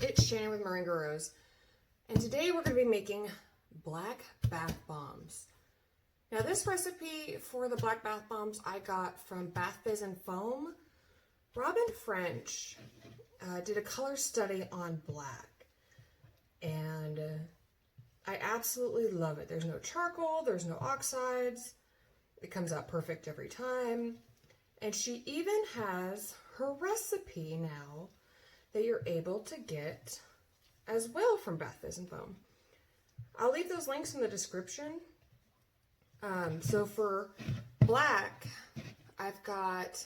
It's Shannon with Moringa Rose, and today we're going to be making black bath bombs. Now this recipe for the black bath bombs I got from Bath Fizz and Foam. Robyn French did a color study on black, and I absolutely love it. There's no charcoal, there's no oxides, it comes out perfect every time, and she even has her recipe now that you're able to get as well from Bath Fizz and Foam. I'll leave those links in the description. So for black, I've got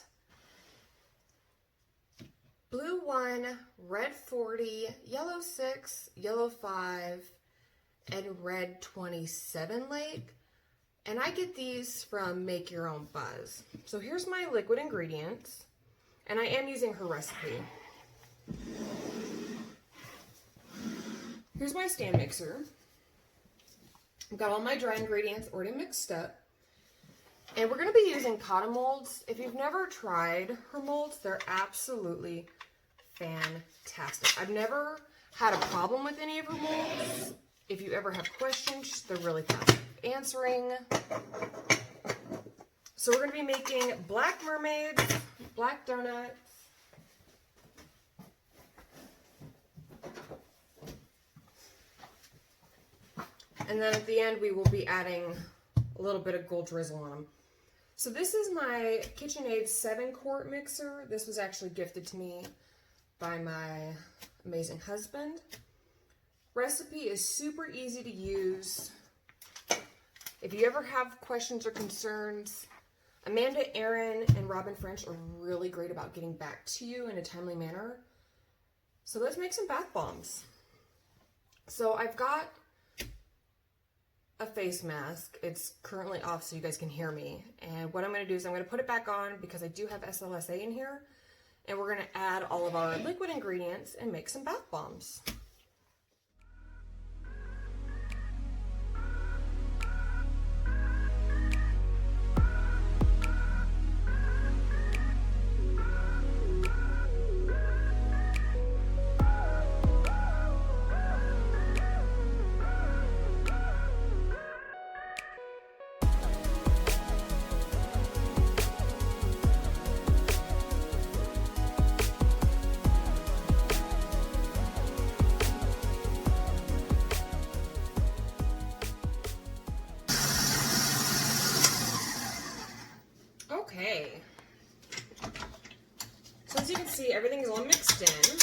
blue 1, red 40, yellow 6, yellow 5, and red 27 Lake. And I get these from Make Your Own Buzz. So here's my liquid ingredients, and I am using her recipe. Here's my stand mixer. I've got all my dry ingredients already mixed up. And we're going to be using cotton molds. If you've never tried her molds, they're absolutely fantastic. I've never had a problem with any of her molds. If you ever have questions, they're really fast answering. So we're going to be making black mermaids, black donuts, and then at the end, we will be adding a little bit of gold drizzle on them. So this is my KitchenAid 7-quart mixer. This was actually gifted to me by my amazing husband. Recipe is super easy to use. If you ever have questions or concerns, Amanda, Erin, and Robyn French are really great about getting back to you in a timely manner. So let's make some bath bombs. So I've got a face mask. It's currently off so you guys can hear me. And what I'm going to do is I'm going to put it back on because I do have SLSA in here. And we're going to add all of our liquid ingredients and make some bath bombs. Okay, so as you can see, everything is all mixed in.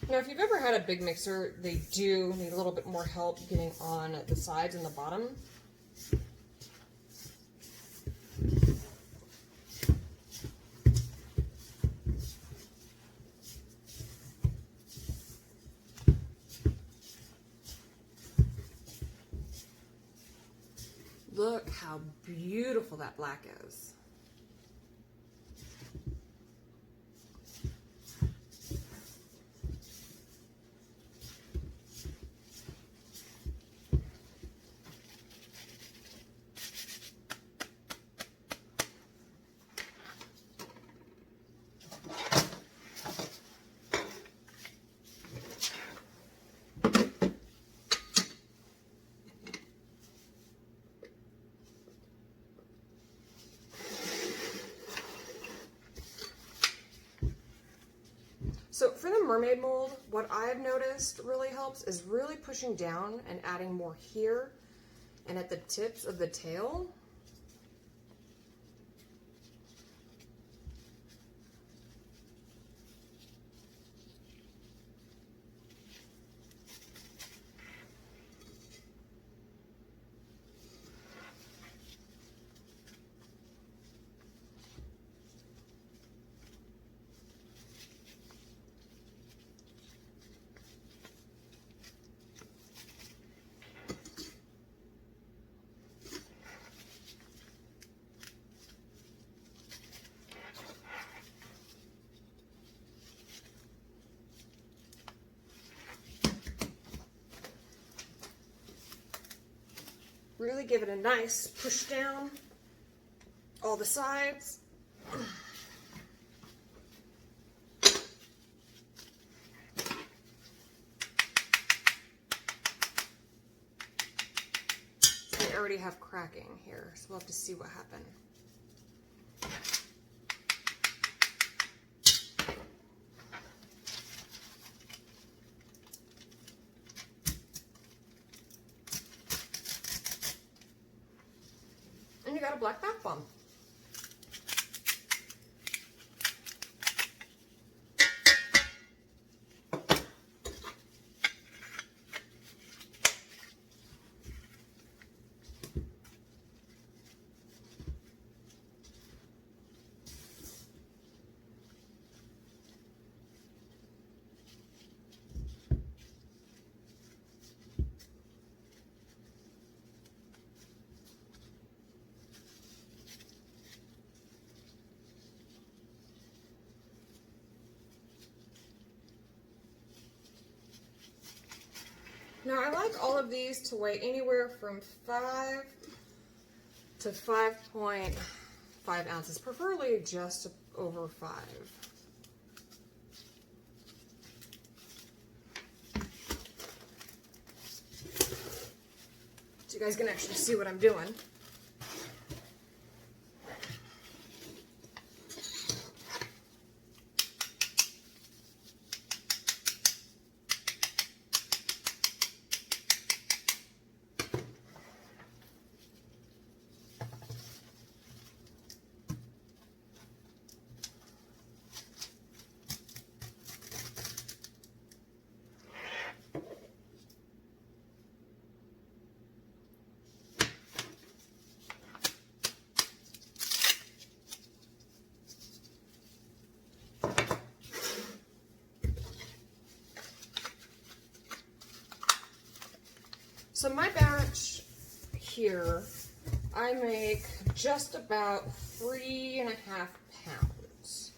Now, if you've ever had a big mixer, they do need a little bit more help getting on the sides and the bottom. Look how beautiful that black is. So for the mermaid mold, what I've noticed really helps is really pushing down and adding more here and at the tips of the tail. Really give it a nice push down all the sides. I already have cracking here, so we'll have to see what happened. And you got a black bath bomb. Now I like all of these to weigh anywhere from 5 to 5.5 ounces, preferably just over 5. So you guys can actually see what I'm doing. So my batch here, I make just about 3.5 pounds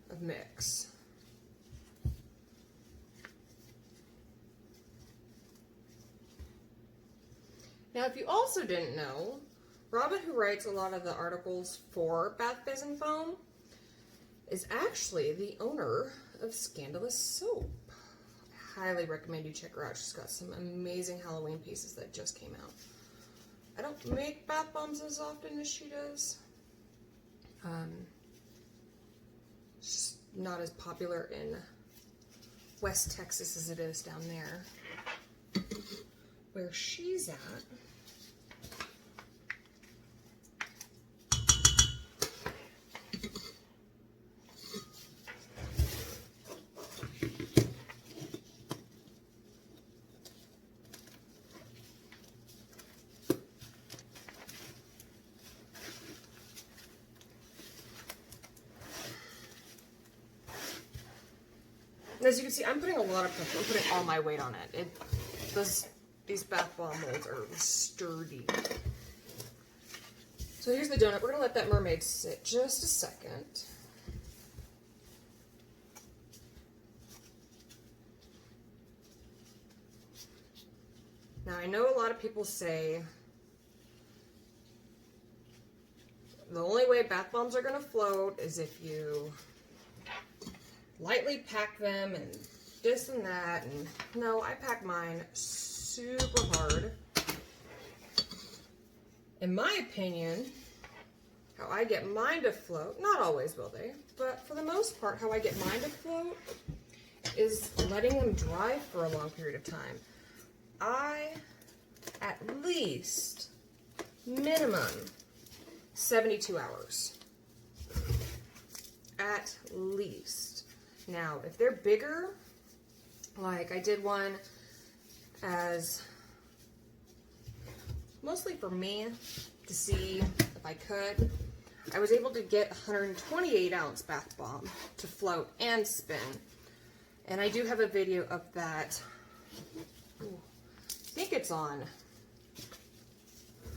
of mix. Now, if you also didn't know, Robyn, who writes a lot of the articles for Bath Fizzing Foam, is actually the owner of Scandalous Soap. Highly recommend you check her out. She's got some amazing Halloween pieces that just came out. I don't make bath bombs as often as she does. It's just not as popular in West Texas as it is down there. Where she's at. As you can see, I'm putting a lot of pressure. I'm putting all my weight on it. These bath bomb molds are sturdy. So here's the donut. We're going to let that mermaid sit just a second. Now, I know a lot of people say the only way bath bombs are going to float is if you lightly pack them and this and that, and no, I pack mine super hard. In my opinion, how I get mine to float, not always will they, but for the most part, how I get mine to float is letting them dry for a long period of time. I, at least, minimum, 72 hours. At least. Now, if they're bigger, like I did one as mostly for me to see if I could, I was able to get 128 ounce bath bomb to float and spin. And I do have a video of that. Ooh, I think it's on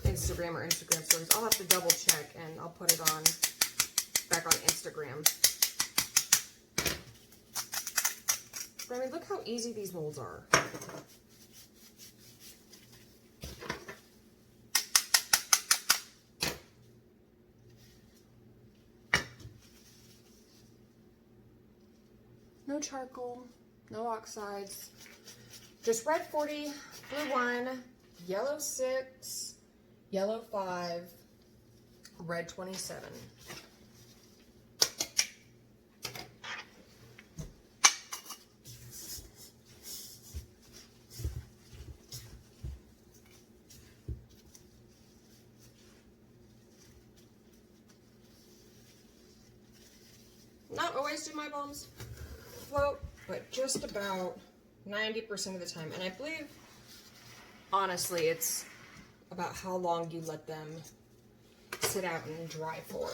Instagram or Instagram stories. I'll have to double check and I'll put it on back on Instagram. But I mean, look how easy these molds are. no charcoal, no oxides. Just red 40, blue 1, yellow 6, yellow 5, red 27. Not always do my balms float, but just about 90% of the time. And I believe, honestly, it's about how long you let them sit out and dry for.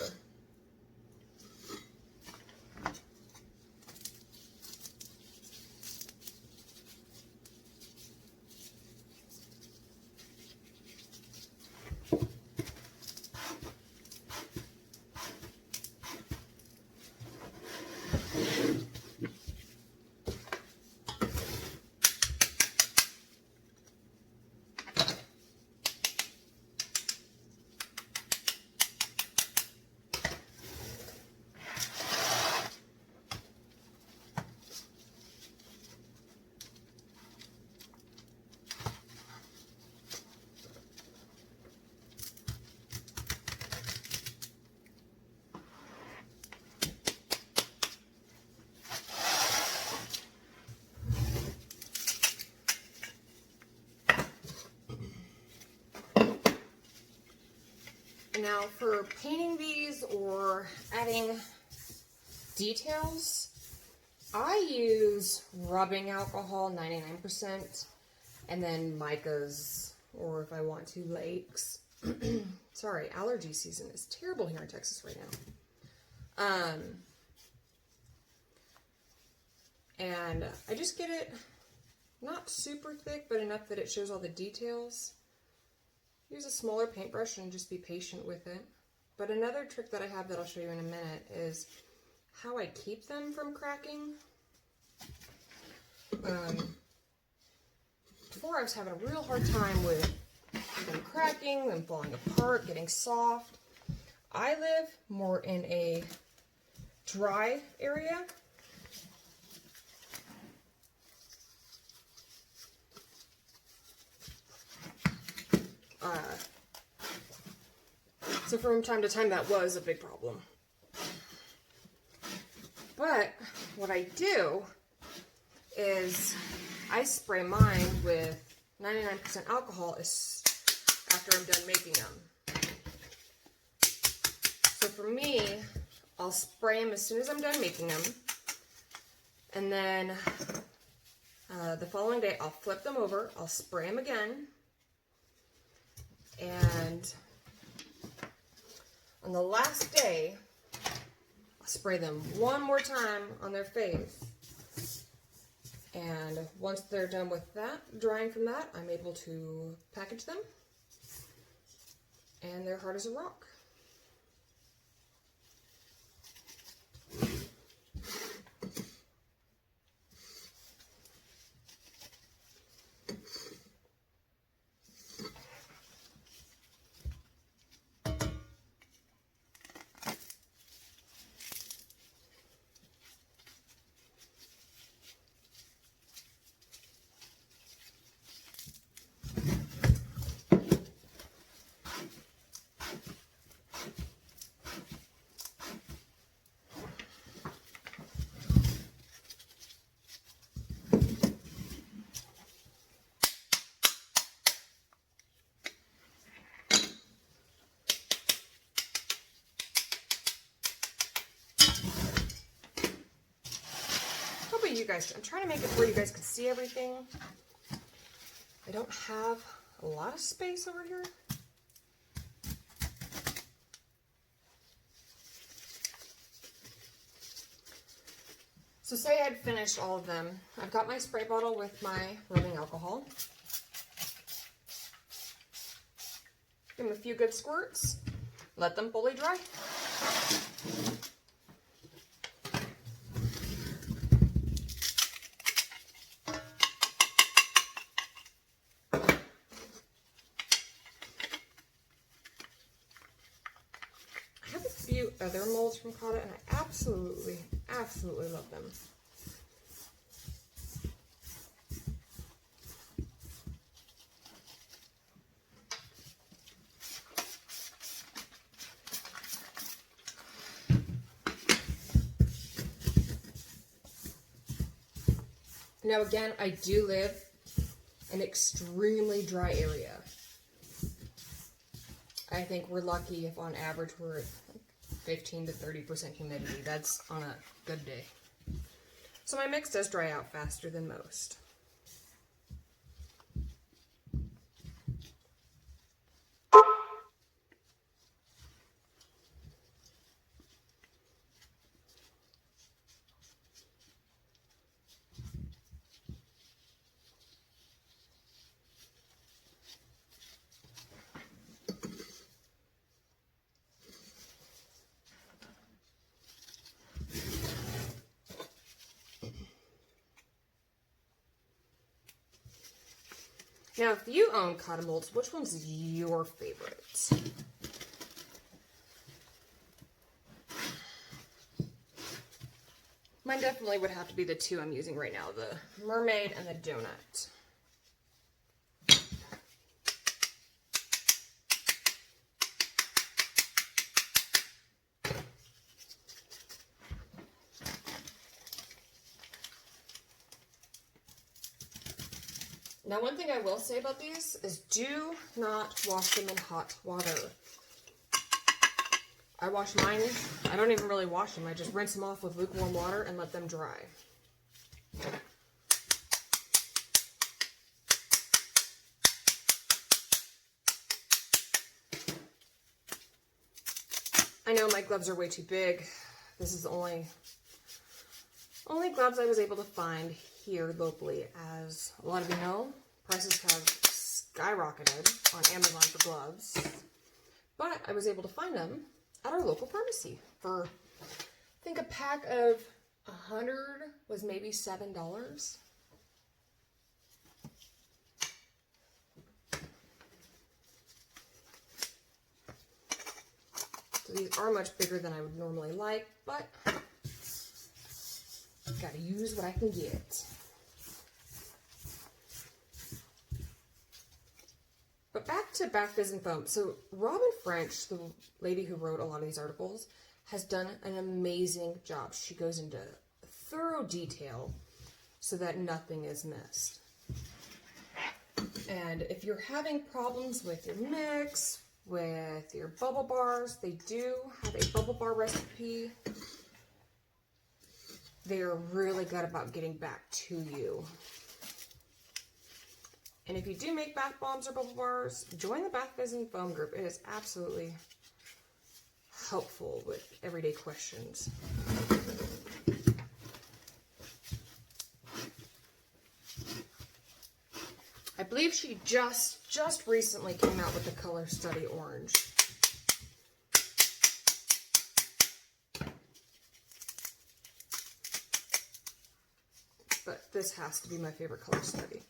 Now for painting these or adding details, I use rubbing alcohol, 99%, and then Micas, or if I want to, Lakes. Sorry, allergy season is terrible here in Texas right now. And I just get it not super thick, but enough that it shows all the details. Use a smaller paintbrush and just be patient with it. But another trick that I have that I'll show you in a minute is how I keep them from cracking. Before I was having a real hard time with them cracking, them falling apart, getting soft. I live more in a dry area. So from time to time that was a big problem. But what I do is I spray mine with 99% alcohol after I'm done making them. So for me, I'll spray them as soon as I'm done making them. And then the following day, I'll flip them over, I'll spray them again. And on the last day, I'll spray them one more time on their face. And once they're done with that, drying from that, I'm able to package them. And they're hard as a rock. You guys, I'm trying to make it where you guys can see everything. I don't have a lot of space over here. So say I'd finished all of them. I've got my spray bottle with my rubbing alcohol. Give them a few good squirts. Let them fully dry. Other molds from Cotta, and I absolutely love them. Now again, I do live in an extremely dry area. I think we're lucky if on average we're at 15 to 30% humidity. That's on a good day. So my mix does dry out faster than most. Now, if you own cotton molds, which one's your favorite? Mine definitely would have to be the two I'm using right now, the mermaid and the donut. Now, one thing I will say about these is do not wash them in hot water. I wash mine, I don't even really wash them. I just rinse them off with lukewarm water and let them dry. I know my gloves are way too big. This is the only gloves I was able to find here locally. As a lot of you know, prices have skyrocketed on Amazon for gloves, but I was able to find them at our local pharmacy for, I think a pack of 100 was maybe $7. So these are much bigger than I would normally like, but gotta use what I can get. But back to bath fizz and foam. So Robyn French, the lady who wrote a lot of these articles, has done an amazing job. She goes into thorough detail so that nothing is missed. And if you're having problems with your mix, with your bubble bars, they do have a bubble bar recipe. They're really good about getting back to you. And if you do make bath bombs or bubble bars, join the Bath Fizz and Foam group. It is absolutely helpful with everyday questions. I believe she just recently came out with the color Study Orange. But this has to be my favorite color study.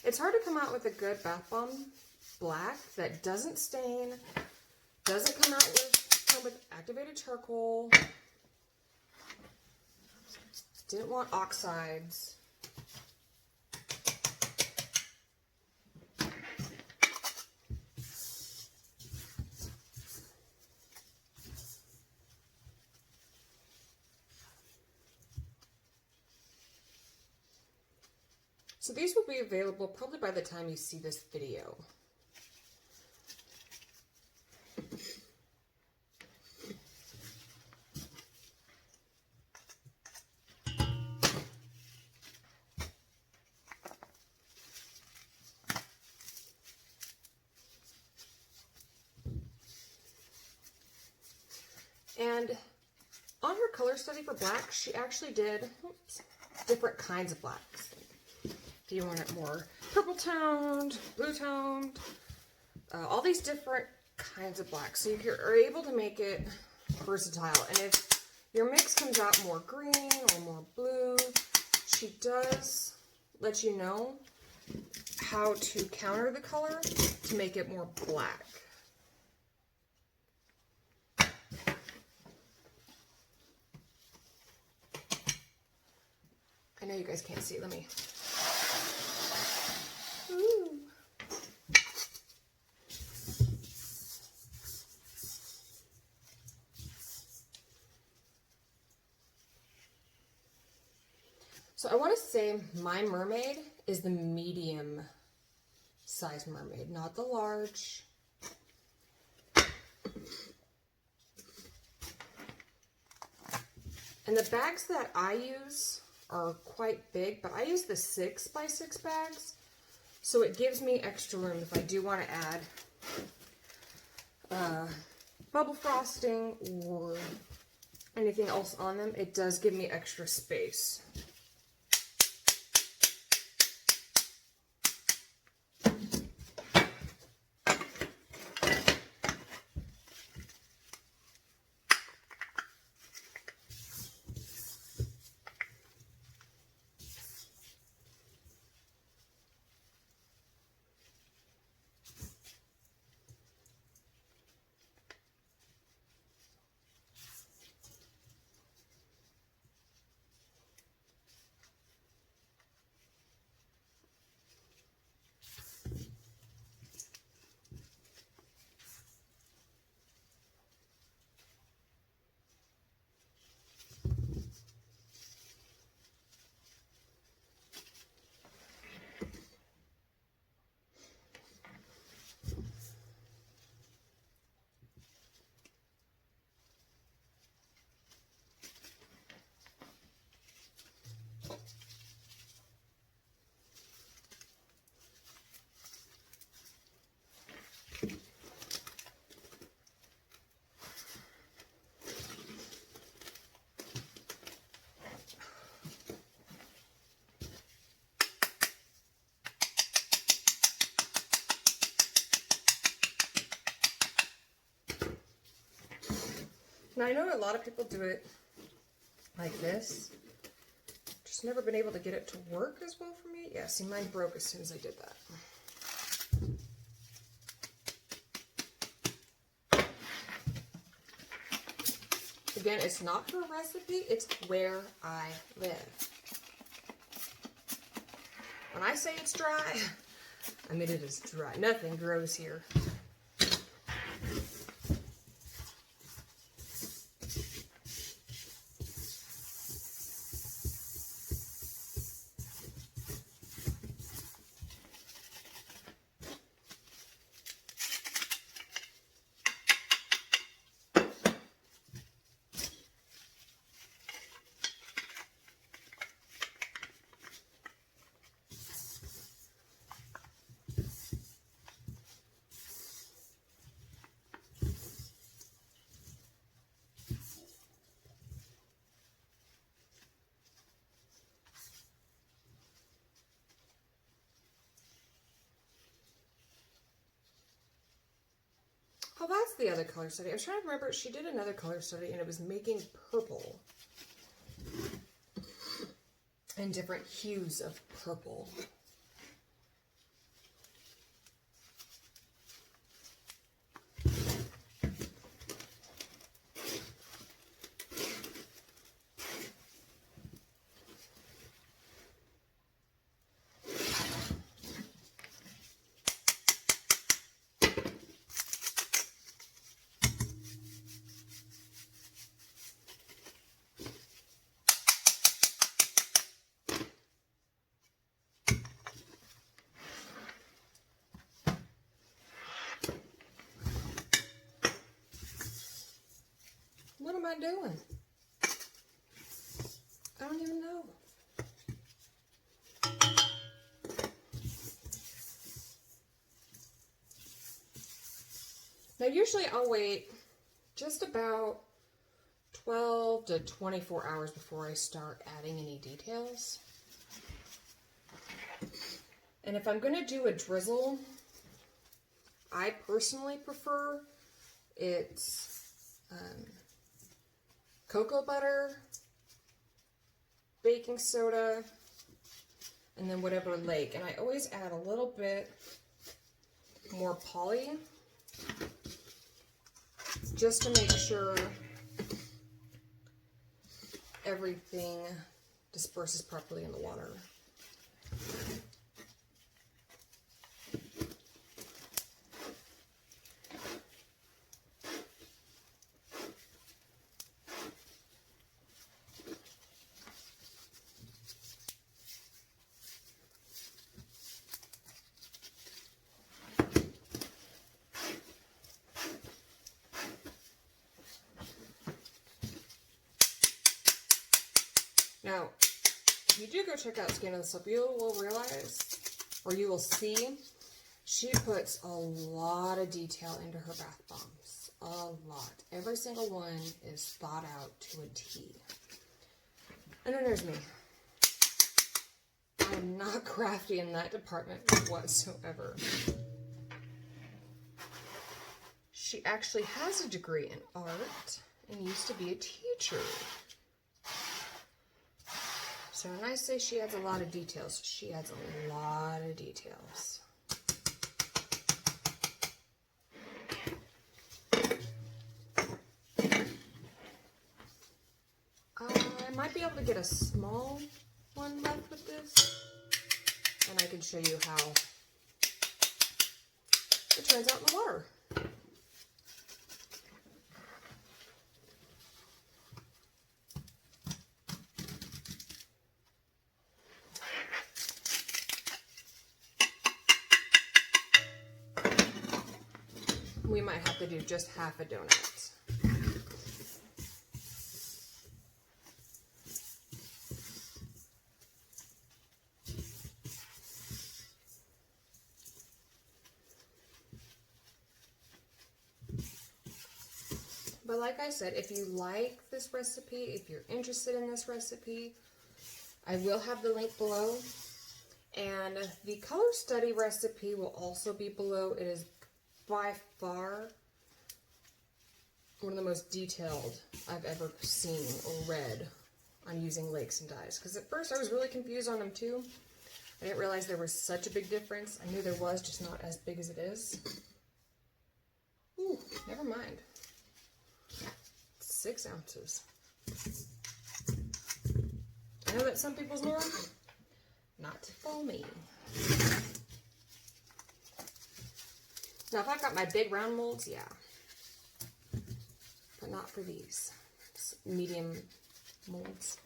It's hard to come out with a good bath bomb black that doesn't stain, doesn't come with activated charcoal, didn't want oxides. So these will be available probably by the time you see this video. And on her color study for black, she actually did different kinds of blacks. If you want it more purple toned, blue toned, all these different kinds of blacks. So you're able to make it versatile. And if your mix comes out more green or more blue, she does let you know how to counter the color to make it more black. I know you guys can't see. Let me... Ooh. So I want to say my mermaid is the medium size mermaid, not the large. And the bags that I use are quite big, but I use the 6x6 bags, so it gives me extra room if I do want to add bubble frosting or anything else on them. It does give me extra space. Now I know a lot of people do it like this. Just never been able to get it to work as well for me. Yeah, see, mine broke as soon as I did that. Again, it's not her recipe, it's where I live. When I say it's dry, I mean it is dry. Nothing grows here. Oh, that's the other color study. I was trying to remember, she did another color study and it was making purple. And different hues of purple. What am I doing? I don't even know. Now usually I'll wait just about 12 to 24 hours before I start adding any details. And if I'm going to do a drizzle, I personally prefer it's cocoa butter, baking soda, and then whatever lake. And I always add a little bit more poly just to make sure everything disperses properly in the water. Now, if you do go check out Skin of the Soap, you will realize, or you will see, she puts a lot of detail into her bath bombs. A lot. Every single one is thought out to a T. And then there's me. I'm not crafty in that department whatsoever. She actually has a degree in art and used to be a teacher. So when I say she adds a lot of details, she adds a lot of details. I might be able to get a small one left with this, and I can show you how it turns out in the water. We might have to do just half a donut. But like I said, if you like this recipe, if you're interested in this recipe, I will have the link below. And the color study recipe will also be below. It is by far one of the most detailed I've ever seen or read on using lakes and dyes. Because at first I was really confused on them too. I didn't realize there was such a big difference. I knew there was, just not as big as it is. Ooh, never mind. 6 ounces. I know that's some people's norm. Not for me. Now, if I've got my big round molds, yeah. But not for these medium molds.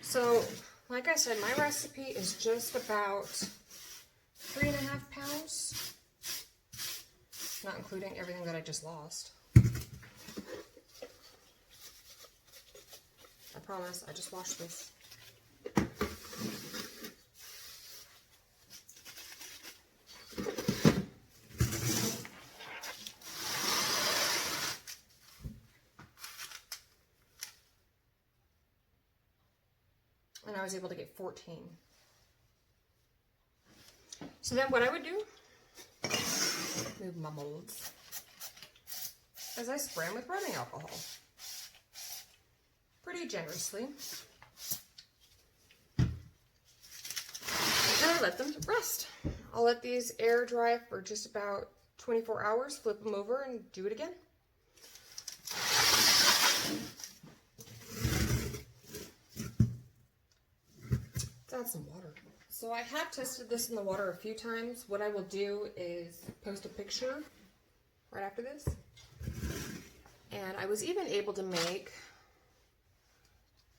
So, like I said, my recipe is just about 3.5 pounds, not including everything that I just lost. I promise, I just washed this. And I was able to get 14. So then what I would do, move my molds, is I spray them with rubbing alcohol. Pretty generously. And I let them rest. I'll let these air dry for just about 24 hours, flip them over and do it again. Add some water. So I have tested this in the water a few times. What I will do is post a picture right after this. And I was even able to make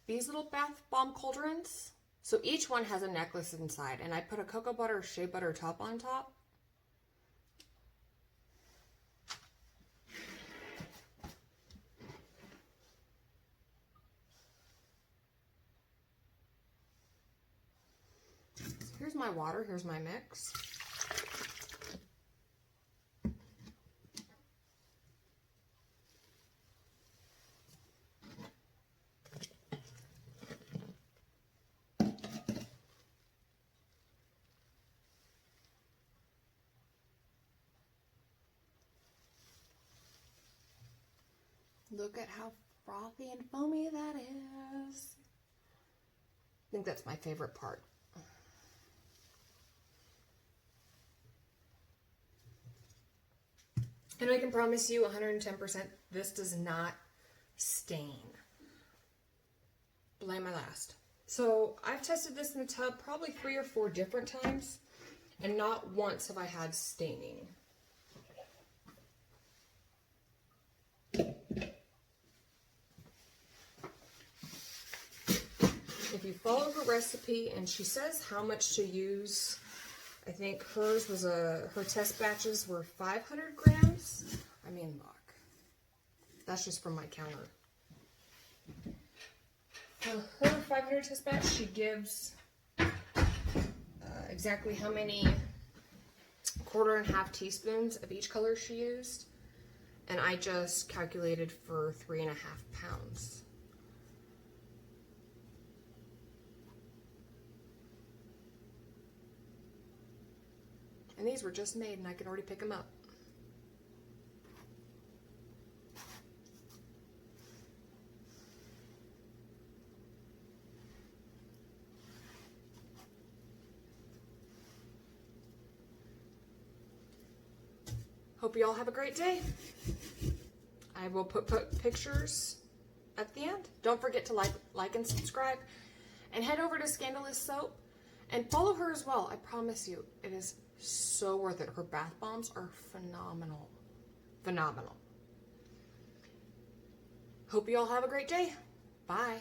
these little bath bomb cauldrons. So each one has a necklace inside, and I put a cocoa butter, shea butter top on top. Here's my water, here's my mix. Look at how frothy and foamy that is. I think that's my favorite part. And I can promise you 110% this does not stain. Blame my last. So I've tested this in the tub probably 3 or 4 different times, and not once have I had staining. If you follow her recipe, and she says how much to use, I think hers was her test batches were 500 grams. I mean, look, that's just from my counter. For her 500 test batch, she gives exactly how many 1/4 and 1/2 teaspoons of each color she used, and I just calculated for 3.5 pounds. And these were just made, and I can already pick them up. Hope you all have a great day. I will put pictures at the end. Don't forget to like and subscribe, and head over to Scandalous Soap and follow her as well. I promise you, it is so worth it. Her bath bombs are phenomenal. Phenomenal. Hope you all have a great day. Bye.